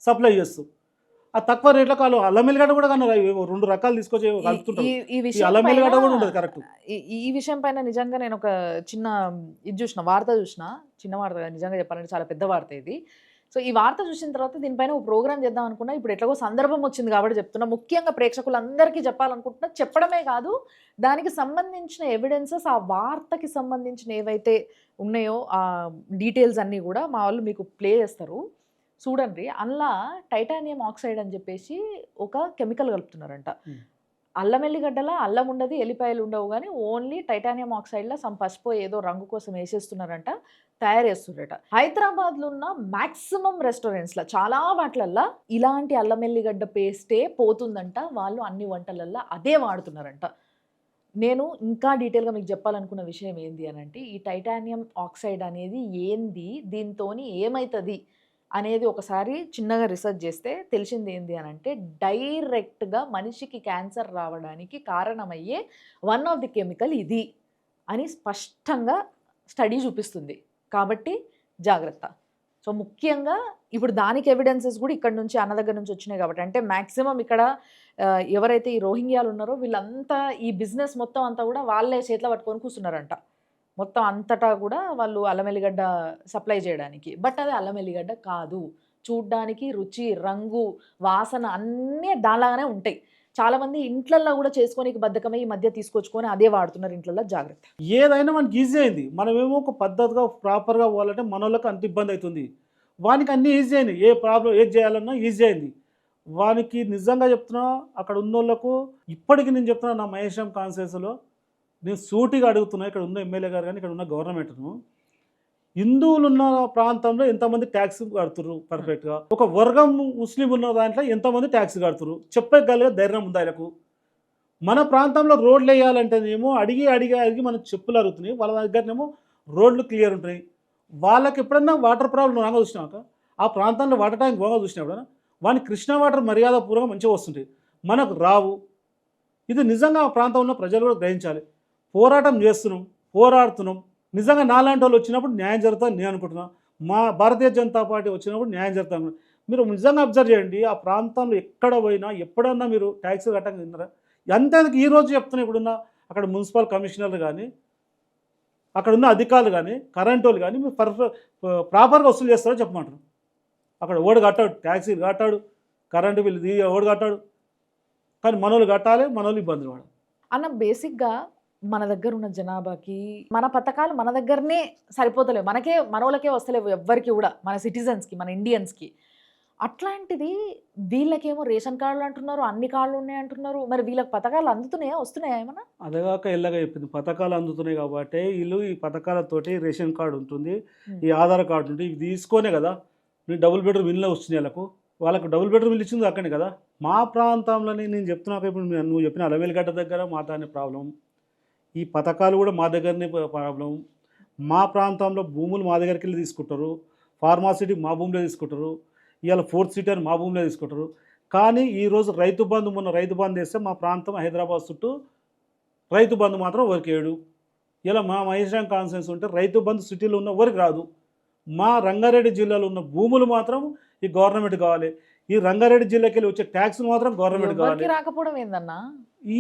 సప్లై చేస్తారు. ఆ తక్కువ రేట్లకు వాళ్ళు అల్లం ఎల్లిగడ్డ కూడా కానీ 2 రకాలు తీసుకొచ్చి కలుపుతుంటారు. అల్లం ఎల్లిగడ్డ కూడా ఉంటుంది కరెక్ట్. ఈ విషయం పైన నిజంగా నేను ఒక చిన్న వార్త చూసిన, చిన్న వార్త నిజంగా చెప్పాలంటే చాలా పెద్ద వార్త ఇది. సో ఈ వార్త చూసిన తర్వాత దీనిపైన ఒక ప్రోగ్రామ్ చేద్దాం అనుకున్నా. ఇప్పుడు ఎట్లాగో సందర్భం వచ్చింది కాబట్టి చెప్తున్నా. ముఖ్యంగా ప్రేక్షకులందరికీ చెప్పాలనుకుంటున్నా, చెప్పడమే కాదు దానికి సంబంధించిన ఎవిడెన్సెస్, ఆ వార్తకి సంబంధించిన ఏవైతే ఉన్నాయో ఆ డీటెయిల్స్ అన్నీ కూడా మా వాళ్ళు మీకు ప్లే చేస్తారు, చూడండి. అందులో టైటానియం ఆక్సైడ్ అని చెప్పేసి ఒక కెమికల్ కలుపుతున్నారంట. అల్లం ఎల్లిగడ్డల అల్లం ఉండదు, ఎల్లిపాయలు ఉండవు గానీ ఓన్లీ టైటానియం ఆక్సైడ్‌లో సమ్ పసుపో ఏదో రంగు కోసం ఏసేస్తున్నారంట. తయారు చేస్తుర్రట. హైదరాబాద్‌లో ఉన్న మాక్సిమం రెస్టారెంట్స్‌ల చాలా వాటిలల్ల ఇలాంటి అల్లం ఎల్లిగడ్డ పేస్టే పోతుందంట. వాళ్ళు అన్ని వంటలల్ల అదే వాడుతున్నారంట. నేను ఇంకా డీటెయిల్‌గా మీకు చెప్పాలనుకున్న విషయం ఏంది అనంటే, ఈ టైటానియం ఆక్సైడ్ అనేది ఏంది? దీనితోని ఏమైతది? అనేది ఒకసారి చిన్నగా రిసర్చ్ చేస్తే తెలిసింది ఏంది అనంటే, డైరెక్ట్‌గా మనిషికి క్యాన్సర్ రావడానికి కారణమయ్యే వన్ ఆఫ్ ది కెమికల్ ఇది అని స్పష్టంగా స్టడీ చూపిస్తుంది. కాబట్టి జాగ్రత్త. సో, ముఖ్యంగా ఇప్పుడు దానికి ఎవిడెన్సెస్ కూడా ఇక్కడి నుంచి అన్న దగ్గర నుంచి వచ్చినాయి కాబట్టి, అంటే మాక్సిమం ఇక్కడ ఎవరైతే ఈ రోహింగ్యాలు ఉన్నారో వీళ్ళంతా ఈ బిజినెస్ మొత్తం అంతా కూడా వాళ్ళే చేతిలో పట్టుకొని కూర్చున్నారంట. మొత్తం అంతటా కూడా వాళ్ళు అల్లం ఎల్లిగడ్డ సప్లై చేయడానికి. బట్ అది అల్లం ఎల్లిగడ్డ కాదు. చూడ్డానికి రుచి, రంగు, వాసన అన్నీ దానిలాగానే ఉంటాయి. చాలామంది ఇంట్లల్లో కూడా చేసుకోనీకి బద్ధకమై ఈ మధ్య తీసుకొచ్చుకొని అదే వాడుతున్నారు ఇంట్లల్లో. జాగ్రత్త. ఏదైనా మనకి ఈజీ అయింది. మనమేమో ఒక పద్ధతిగా ప్రాపర్‌గా పోవాలంటే మనోళ్ళకి అంత ఇబ్బంది అవుతుంది. వానికి అన్నీ ఈజీ అయినాయి. ఏ ప్రాబ్లమ్ ఏది చేయాలన్నా ఈజీ అయింది. వానికి నిజంగా చెప్తున్నా అక్కడ ఉన్నోళ్ళకు ఇప్పటికి నేను చెప్తున్నా నా మహేశం కాన్స్టిట్యున్సీలో నేను సూటిగా అడుగుతున్నా, ఇక్కడ ఉన్న ఎమ్మెల్యే గారు కానీ ఇక్కడ ఉన్న గవర్నమెంట్‌ను, హిందువులు ఉన్న ప్రాంతంలో ఎంతమంది ట్యాక్స్ కడుతుర్రు పర్ఫెక్ట్‌గా, ఒక వర్గం ముస్లిం ఉన్న దాంట్లో ఎంతమంది ట్యాక్స్ కడుతుర్రు చెప్పగలిగే ధైర్యం ఉంది ఆయనకు. మన ప్రాంతంలో రోడ్లు వేయాలంటేనేమో అడిగి మన చెప్పులు అరుగుతున్నాయి. వాళ్ళ దగ్గరనేమో రోడ్లు క్లియర్ ఉంటున్నాయి. వాళ్ళకి ఎప్పుడన్నా వాటర్ ప్రాబ్లం రాగా చూసినాక ఆ ప్రాంతంలో వాటర్ ట్యాంక్ బాగా చూసినప్పుడన్నా వాని కృష్ణా వాటర్ మర్యాదపూర్వకంగా మంచిగా వస్తుంటాయి, మనకు రావు. ఇది నిజంగా ఆ ప్రాంతంలో ఉన్న ప్రజలు కూడా గ్రహించాలి. పోరాటం చేస్తున్నాం, పోరాడుతున్నాం. నిజంగా నాలాంటి వాళ్ళు వచ్చినప్పుడు న్యాయం జరుగుతుందని నేను అనుకుంటున్నాను. మా భారతీయ జనతా పార్టీ వచ్చినప్పుడు న్యాయం జరుగుతుంది. మీరు నిజంగా అబ్జర్వ్ చేయండి, ఆ ప్రాంతంలో ఎక్కడ పోయినా ఎప్పుడన్నా మీరు ట్యాక్స్ కట్టంగా తిన్నారా? అంతేందుకు ఈరోజు చెప్తున్నా, ఇప్పుడున్న అక్కడ మున్సిపల్ కమిషనర్లు కానీ అక్కడ ఉన్న అధికారులు కానీ కరెంట్ వాళ్ళు కానీ మీరు ప్రాపర్గా వసూలు చేస్తారో చెప్పమంటారు. అక్కడ ఓడి కట్టాడు, ట్యాక్సీ కట్టాడు, కరెంటు బిల్లు ఓడి కట్టాడు, కానీ మనోళ్ళు కట్టాలి, మనోళ్ళు ఇబ్బందులు పడాలి. అన్న బేసిక్‌గా మన దగ్గర ఉన్న జనాభాకి మన పథకాలు మన దగ్గరనే సరిపోతలేవు. మనోళ్ళకే వస్తలేవు ఎవ్వరికి కూడా, మన సిటిజన్స్‌కి, మన ఇండియన్స్‌కి. అట్లాంటిది వీళ్ళకేమో రేషన్ కార్డులు అంటున్నారు, అన్ని కార్డులు ఉన్నాయి అంటున్నారు. మరి వీళ్ళకి పథకాలు అందుతున్నాయా? వస్తున్నాయా ఏమన్నా? అదేగాక ఎల్లగా చెప్పింది, పథకాలు అందుతున్నాయి కాబట్టి వీళ్ళు ఈ పథకాలతోటి రేషన్ కార్డు ఉంటుంది, ఈ ఆధార్ కార్డు ఉంటుంది, ఇవి తీసుకొనే కదా నేను డబుల్ బెడ్రూమ్ ఇల్లు వచ్చినాయి. వాళ్ళకు డబుల్ బెడ్రూమ్ ఇల్లు ఇచ్చింది అక్కడే కదా. మా ప్రాంతంలోనే నేను చెప్తున్నా, ఇప్పుడు నువ్వు చెప్పిన అలవేలిగడ్డ దగ్గర మా దాని ప్రాబ్లం, ఈ పథకాలు కూడా మా దగ్గరనే ప్రాబ్లం. మా ప్రాంతంలో భూములు మా దగ్గరికి వెళ్ళి తీసుకుంటారు, ఫార్మాసిటీ మా భూమిలో తీసుకుంటారు, ఇవాళ ఫోర్త్ సిటీ అని మా భూమిలో తీసుకుంటారు. కానీ ఈరోజు రైతు బంధు, మొన్న రైతు బంధు వేస్తే మా ప్రాంతం హైదరాబాద్ చుట్టూ రైతు బంధు మాత్రం ఎవరికి ఏడు. ఇలా మా మహేశ్వరం కాన్స్టిట్యున్సీ ఉంటే రైతు బంధు సిటీలో ఉన్న ఎవరికి రాదు. మా రంగారెడ్డి జిల్లాలో ఉన్న భూములు మాత్రం ఈ గవర్నమెంట్ కావాలి, ఈ రంగారెడ్డి జిల్లాకి వెళ్ళి వచ్చే ట్యాక్స్ మాత్రం గవర్నమెంట్ కావాలి. ఎవరికి రాకపోవడం ఏందన్నా?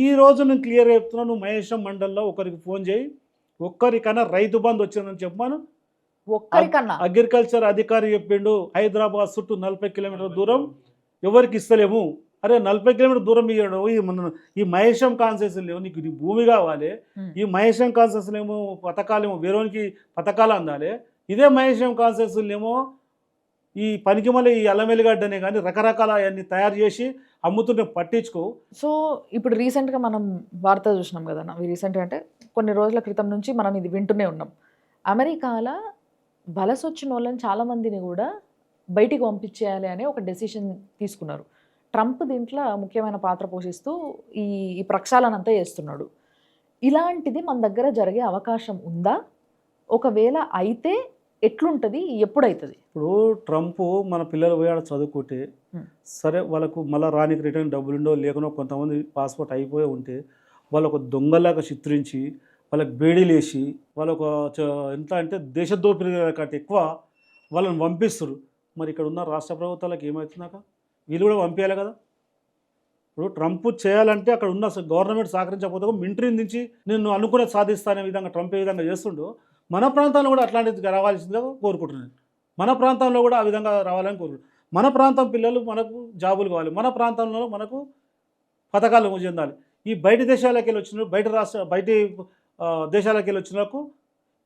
ఈ రోజు నేను క్లియర్ చెప్తున్నాను, నువ్వు మహేశ్వరం మండలంలో ఒకరికి ఫోన్ చేయి, ఒక్కరికైనా రైతు బంధు వచ్చిందని చెప్పాను. ఒక్కరికన్నా అగ్రికల్చర్ అధికారి చెప్పిండు, హైదరాబాద్ చుట్టూ 40 కిలోమీటర్ల దూరం ఎవరికి ఇస్తలేము. అరే 40 కిలోమీటర్ దూరం ఇవ్వడం, ఈ మహేశం కాన్సెషన్ లేవు, నీకు నీ భూమి కావాలి, ఈ మహేశం కాన్సెషన్ ఏమో పథకాలేమో వేరేకి పథకాలు అందాలి, ఇదే మహేశం కాన్సెషన్ ఏమో ఈ పనికి మళ్ళీ ఈ అల్లమెల్లిగడ్డనే కానీ రకరకాల అవన్నీ తయారు చేసి అమ్ముతుంటే పట్టించుకో. సో ఇప్పుడు రీసెంట్గా మనం వార్త చూసినాం కదా, రీసెంట్గా అంటే కొన్ని రోజుల క్రితం నుంచి మనం ఇది వింటూనే ఉన్నాం. అమెరికాలో వలస వచ్చిన వాళ్ళని చాలామందిని కూడా బయటికి పంపించేయాలి అనే ఒక డెసిషన్ తీసుకున్నారు. ట్రంప్ దీంట్లో ముఖ్యమైన పాత్ర పోషిస్తూ ఈ ప్రక్షాళన అంతా చేస్తున్నాడు. ఇలాంటిది మన దగ్గర జరిగే అవకాశం ఉందా? ఒకవేళ అయితే ఎట్లుంటుంది, ఎప్పుడైతుంది? ఇప్పుడు ట్రంప్ మన పిల్లలు పోయాడు చదువుకుంటే సరే, వాళ్ళకు మళ్ళీ రానికి రిటర్న్ డబ్బులుండో లేకునో, కొంతమంది పాస్పోర్ట్ అయిపోయి ఉంటే వాళ్ళకు దొంగలాగా చిత్రించి వాళ్ళకి బేడీలేసి వాళ్ళొక ఎంత అంటే దేశదోపిడీ కంటే ఎక్కువ వాళ్ళని పంపిస్తారు. మరి ఇక్కడ ఉన్న రాష్ట్ర ప్రభుత్వాలకు ఏమవుతున్నాక వీళ్ళు కూడా పంపించాలి కదా. ఇప్పుడు ట్రంప్ చేయాలంటే అక్కడ ఉన్న గవర్నమెంట్ సహకరించకపోతే మిలిటరీని నుంచి నేను అనుకునే సాధిస్తానే విధంగా ట్రంప్ ఏ విధంగా చేస్తుండో మన ప్రాంతంలో కూడా అట్లాంటిది రావాల్సిందిగా కోరుకుంటున్నాను. మన ప్రాంతంలో కూడా ఆ విధంగా రావాలని కోరుకుంటున్నాను. మన ప్రాంతం పిల్లలు మనకు జాబులు కావాలి, మన ప్రాంతంలో మనకు పథకాలు చెందాలి. ఈ బయట దేశాలకు వెళ్ళి వచ్చిన బయట దేశాలకు వెళ్ళి వచ్చినకు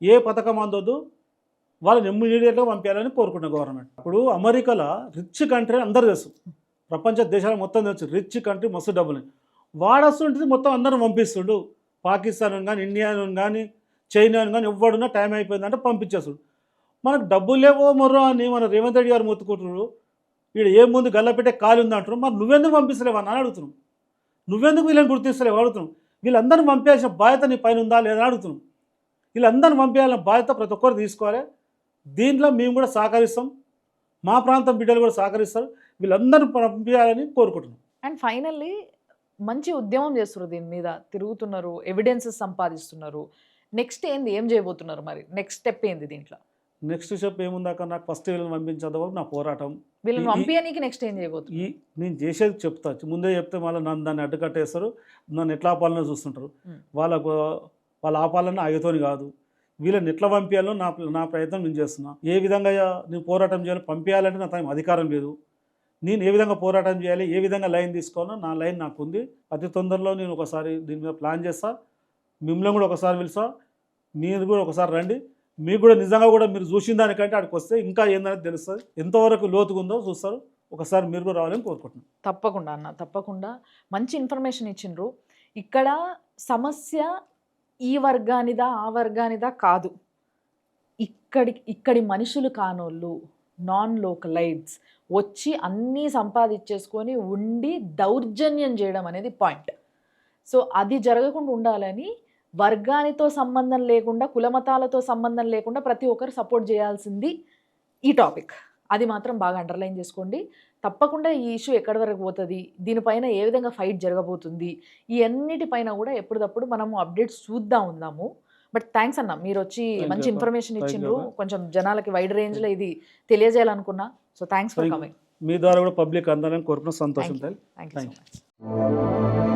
ఏ పథకం అందొద్దు, వాళ్ళని ఇమ్మీడియట్గా పంపించాలని కోరుకుంటున్నాను గవర్నమెంట్. ఇప్పుడు అమెరికాలో రిచ్ కంట్రీ అందరూ తెలుసు, ప్రపంచ దేశాలు మొత్తం తెలుసు, రిచ్ కంట్రీ మస్తు డబ్బులు. వాడొస్తుంటుంది మొత్తం అందరం పంపిస్తుండు. పాకిస్తాన్ కానీ ఇండియా కానీ చైనా కానీ ఎవడున్నా టైం అయిపోయిందంటే పంపించేస్తాడు. మనకు డబ్బులు లేవో మొర్రో అని మన రేవంత్ రెడ్డి గారు మొత్తుకుంటున్నారు. వీడు ఏ ముందు గల్లపెట్టే ఖాళీ ఉంది అంటారు. మరి నువ్వెందుకు పంపిస్తలేవు అని అడుగుతున్నాం. నువ్వెందుకు వీళ్ళని గుర్తిస్తలేవు అడుగుతున్నాం. వీళ్ళందరిని పంపించాల్సిన బాధ్యత నీ పైన ఉందా లేదా అడుగుతున్నాం. వీళ్ళందరిని పంపించాల్సిన బాధ్యత ప్రతి ఒక్కరు తీసుకోవాలి. దీంట్లో మేము కూడా సహకరిస్తాం, మా ప్రాంతం బిడ్డలు కూడా సహకరిస్తారు. వీళ్ళందరిని పంపించాలని కోరుకుంటున్నాం. అండ్ ఫైనల్లీ మంచి ఉద్యమం చేస్తున్నారు, దీని మీద తిరుగుతున్నారు, ఎవిడెన్సెస్ సంపాదిస్తున్నారు. నెక్స్ట్ ఏంది, ఏం చేయబోతున్నారు, మరి నెక్స్ట్ స్టెప్ ఏంది దీంట్లో? నెక్స్ట్ స్టెప్ ఏముందాక నాకు ఫస్ట్ వీళ్ళని పంపించేంత వరకు నా పోరాటం. వీళ్ళని పంపించడానికి నెక్స్ట్ ఏం చేయబోతున్నారు? నేను చేసేది చెప్తా, ముందే చెప్తే మళ్ళీ నన్ను దాన్ని అడ్డుకట్టేస్తారు, నన్ను ఎట్లా ఆపాలనో చూస్తుంటారు. వాళ్ళ ఆపాలన్నా ఆగితోని కాదు, వీళ్ళని ఎట్లా పంపించాలో నా ప్రయత్నం నేను చేస్తున్నా. ఏ విధంగా నేను పోరాటం చేయాలో పంపించాలంటే నా టైం అధికారం లేదు. నేను ఏ విధంగా పోరాటం చేయాలి, ఏ విధంగా లైన్ తీసుకోవాలో నా లైన్ నాకు ఉంది. అతి తొందరలో నేను ఒకసారి దీని మీద ప్లాన్ చేస్తా. మిమ్మల్ని కూడా ఒకసారి పిలుస్తా, మీరు కూడా ఒకసారి రండి. మీకు కూడా నిజంగా కూడా మీరు చూసిన దానికంటే అక్కడికి వస్తే ఇంకా ఏందనేది తెలుస్తుంది, ఎంతవరకు లోతుకుందో చూస్తారు. ఒకసారి మీరు కూడా రావాలని కోరుకుంటున్నాను. తప్పకుండా అన్న, తప్పకుండా. మంచి ఇన్ఫర్మేషన్ ఇచ్చిండ్రు. ఇక్కడ సమస్య ఈ వర్గానిదా ఆ వర్గానిదా కాదు, ఇక్కడి మనుషులు కానోళ్ళు, నాన్ లోకలైట్స్ వచ్చి అన్నీ సంపాదించేసుకొని ఉండి దౌర్జన్యం చేయడం అనేది పాయింట్. సో అది జరగకుండా ఉండాలని వర్గానితో సంబంధం లేకుండా, కులమతాలతో సంబంధం లేకుండా ప్రతి ఒక్కరు సపోర్ట్ చేయాల్సింది ఈ టాపిక్. అది మాత్రం బాగా అండర్లైన్ చేసుకోండి. తప్పకుండా ఈ ఇష్యూ ఎక్కడి వరకు పోతుంది, దీనిపైన ఏ విధంగా ఫైట్ జరగబోతుంది, ఈ అన్నిటిపైన కూడా ఎప్పటికప్పుడు మనము అప్డేట్స్ చూద్దాం ఉందాము. బట్ థ్యాంక్స్ అన్న, మీరు వచ్చి మంచి ఇన్ఫర్మేషన్ ఇచ్చిండ్రు. కొంచెం జనాలకి వైడ్ రేంజ్లో ఇది తెలియజేయాలనుకున్నా. So thanks for coming. మీ ద్వారా కూడా పబ్లిక్ అందాలని కోరుకున్న సంతోషం. Thank you so much.